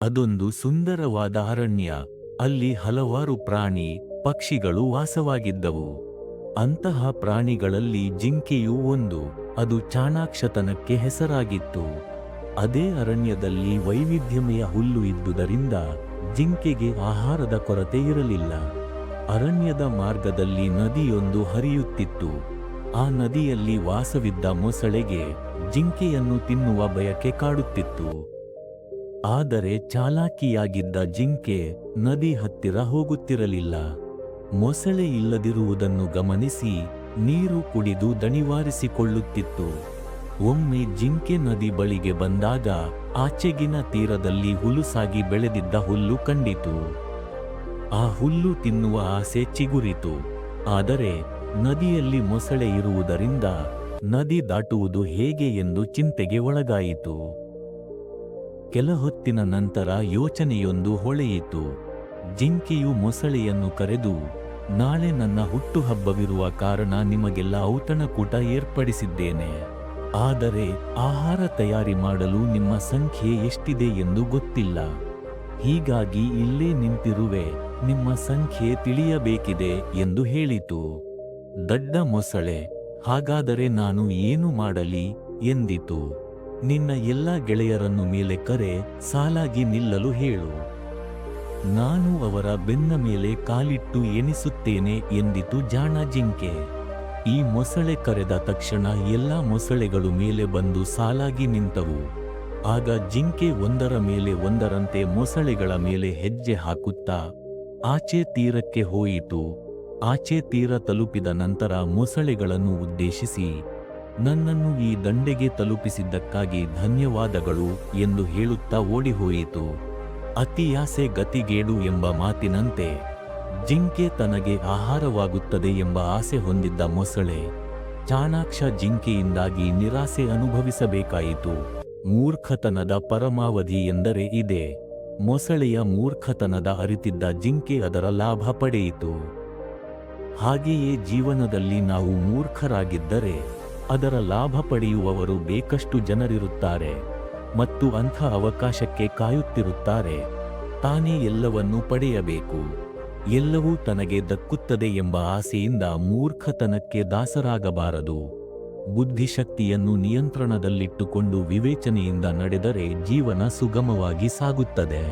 ಅದೊಂದು ಸುಂದರವಾದ ಅರಣ್ಯ. ಅಲ್ಲಿ ಹಲವಾರು ಪ್ರಾಣಿ, ಪಕ್ಷಿಗಳು ವಾಸವಾಗಿದ್ದವು. ಅಂತಹ ಪ್ರಾಣಿಗಳಲ್ಲಿ ಜಿಂಕೆಯೂ ಒಂದು. ಅದು ಚಾಣಾಕ್ಷತನಕ್ಕೆ ಹೆಸರಾಗಿತ್ತು. ಅದೇ ಅರಣ್ಯದಲ್ಲಿ ವೈವಿಧ್ಯಮಯ ಹುಲ್ಲು ಇದ್ದುದರಿಂದ ಜಿಂಕೆಗೆ ಆಹಾರದ ಕೊರತೆ ಇರಲಿಲ್ಲ. ಅರಣ್ಯದ ಮಾರ್ಗದಲ್ಲಿ ನದಿಯೊಂದು ಹರಿಯುತ್ತಿತ್ತು. ಆ ನದಿಯಲ್ಲಿ ವಾಸವಿದ್ದ ಮೊಸಳೆಗೆ ಜಿಂಕೆಯನ್ನು ತಿನ್ನುವ ಬಯಕೆ ಕಾಡುತ್ತಿತ್ತು. ಆದರೆ ಚಾಲಾಕಿಯಾಗಿದ್ದ ಜಿಂಕೆ ನದಿ ಹತ್ತಿರ ಹೋಗುತ್ತಿರಲಿಲ್ಲ. ಮೊಸಳೆ ಇಲ್ಲದಿರುವುದನ್ನು ಗಮನಿಸಿ ನೀರು ಕುಡಿದು ದಣಿವಾರಿಸಿಕೊಳ್ಳುತ್ತಿತ್ತು. ಒಮ್ಮೆ ಜಿಂಕೆ ನದಿ ಬಳಿಗೆ ಬಂದಾಗ ಆಚೆಗಿನ ತೀರದಲ್ಲಿ ಹುಲುಸಾಗಿ ಬೆಳೆದಿದ್ದ ಹುಲ್ಲು ಕಂಡಿತು. ಆ ಹುಲ್ಲು ತಿನ್ನುವ ಆಸೆ ಚಿಗುರಿತು. ಆದರೆ ನದಿಯಲ್ಲಿ ಮೊಸಳೆ ಇರುವುದರಿಂದ ನದಿ ದಾಟುವುದು ಹೇಗೆ ಎಂದು ಚಿಂತೆಗೆ ಒಳಗಾಯಿತು. ಕೆಲ ಹೊತ್ತಿನ ನಂತರ ಯೋಚನೆಯೊಂದು ಹೊಳೆಯಿತು. ಜಿಂಕೆಯು ಮೊಸಳೆಯನ್ನು ಕರೆದು, ನಾಳೆ ನನ್ನ ಹುಟ್ಟುಹಬ್ಬವಿರುವ ಕಾರಣ ನಿಮಗೆಲ್ಲ ಔತಣಕೂಟ ಏರ್ಪಡಿಸಿದ್ದೇನೆ. ಆದರೆ ಆಹಾರ ತಯಾರಿ ಮಾಡಲು ನಿಮ್ಮ ಸಂಖ್ಯೆ ಎಷ್ಟಿದೆ ಎಂದು ಗೊತ್ತಿಲ್ಲ. ಹೀಗಾಗಿ ಇಲ್ಲೇ ನಿಂತಿರುವೆ, ನಿಮ್ಮ ಸಂಖ್ಯೆ ತಿಳಿಯಬೇಕಿದೆ ಎಂದು ಹೇಳಿತು. ದಡ್ಡ ಮೊಸಳೆ, ಹಾಗಾದರೆ ನಾನು ಏನು ಮಾಡಲಿ ಎಂದಿತು. ನಿನ್ನ ಎಲ್ಲ ಗೆಳೆಯರನ್ನು ಮೇಲೆ ಕರೆ, ಸಾಲಾಗಿ ನಿಲ್ಲಲು ಹೇಳು. ನಾನು ಅವರ ಬೆನ್ನ ಮೇಲೆ ಕಾಲಿಟ್ಟು ಎಣಿಸುತ್ತೇನೆ ಎಂದಿತು ಜಾಣ ಜಿಂಕೆ. ಈ ಮೊಸಳೆ ಕರೆದ ತಕ್ಷಣ ಎಲ್ಲ ಮೊಸಳೆಗಳು ಮೇಲೆ ಬಂದು ಸಾಲಾಗಿ ನಿಂತವು. ಆಗ ಜಿಂಕೆ ಒಂದರ ಮೇಲೆ ಒಂದರಂತೆ ಮೊಸಳೆಗಳ ಮೇಲೆ ಹೆಜ್ಜೆ ಹಾಕುತ್ತಾ ಆಚೆ ತೀರಕ್ಕೆ ಹೋಯಿತು. ಆಚೆ ತೀರ ತಲುಪಿದ ನಂತರ ಮೊಸಳೆಗಳನ್ನು ಉದ್ದೇಶಿಸಿ, ನನ್ನನ್ನು ಈ ದಂಡೆಗೆ ತಲುಪಿಸಿದ್ದಕ್ಕಾಗಿ ಧನ್ಯವಾದಗಳು ಎಂದು ಹೇಳುತ್ತಾ ಓಡಿಹೋಯಿತು. ಅತಿಯಾಸೆ ಗತಿಗೇಡು ಎಂಬ ಮಾತಿನಂತೆ ಜಿಂಕೆ ತನಗೆ ಆಹಾರವಾಗುತ್ತದೆ ಎಂಬ ಆಸೆ ಹೊಂದಿದ್ದ ಮೊಸಳೆ ಚಾಣಾಕ್ಷ ಜಿಂಕೆಯಿಂದಾಗಿ ನಿರಾಸೆ ಅನುಭವಿಸಬೇಕಾಯಿತು. ಮೂರ್ಖತನದ ಪರಮಾವಧಿ ಎಂದರೆ ಇದೇ. ಮೊಸಳೆಯ ಮೂರ್ಖತನದ ಅರಿತಿದ್ದ ಜಿಂಕೆ ಅದರ ಲಾಭ ಪಡೆಯಿತು. ಹಾಗೆಯೇ ಜೀವನದಲ್ಲಿ ನಾವು ಮೂರ್ಖರಾಗಿದ್ದರೆ ಅದರ ಲಾಭ ಪಡೆಯುವವರು ಬೇಕಷ್ಟು ಜನರಿರುತ್ತಾರೆ ಮತ್ತು ಅಂಥ ಅವಕಾಶಕ್ಕೆ ಕಾಯುತ್ತಿರುತ್ತಾರೆ. ತಾನೇ ಎಲ್ಲವನ್ನೂ ಪಡೆಯಬೇಕು, ಎಲ್ಲವೂ ತನಗೆ ದಕ್ಕುತ್ತದೆ ಎಂಬ ಆಸೆಯಿಂದ ಮೂರ್ಖತನಕ್ಕೆ ದಾಸರಾಗಬಾರದು. ಬುದ್ಧಿಶಕ್ತಿಯನ್ನು ನಿಯಂತ್ರಣದಲ್ಲಿಟ್ಟುಕೊಂಡು ವಿವೇಚನೆಯಿಂದ ನಡೆದರೆ ಜೀವನ ಸುಗಮವಾಗಿ ಸಾಗುತ್ತದೆ.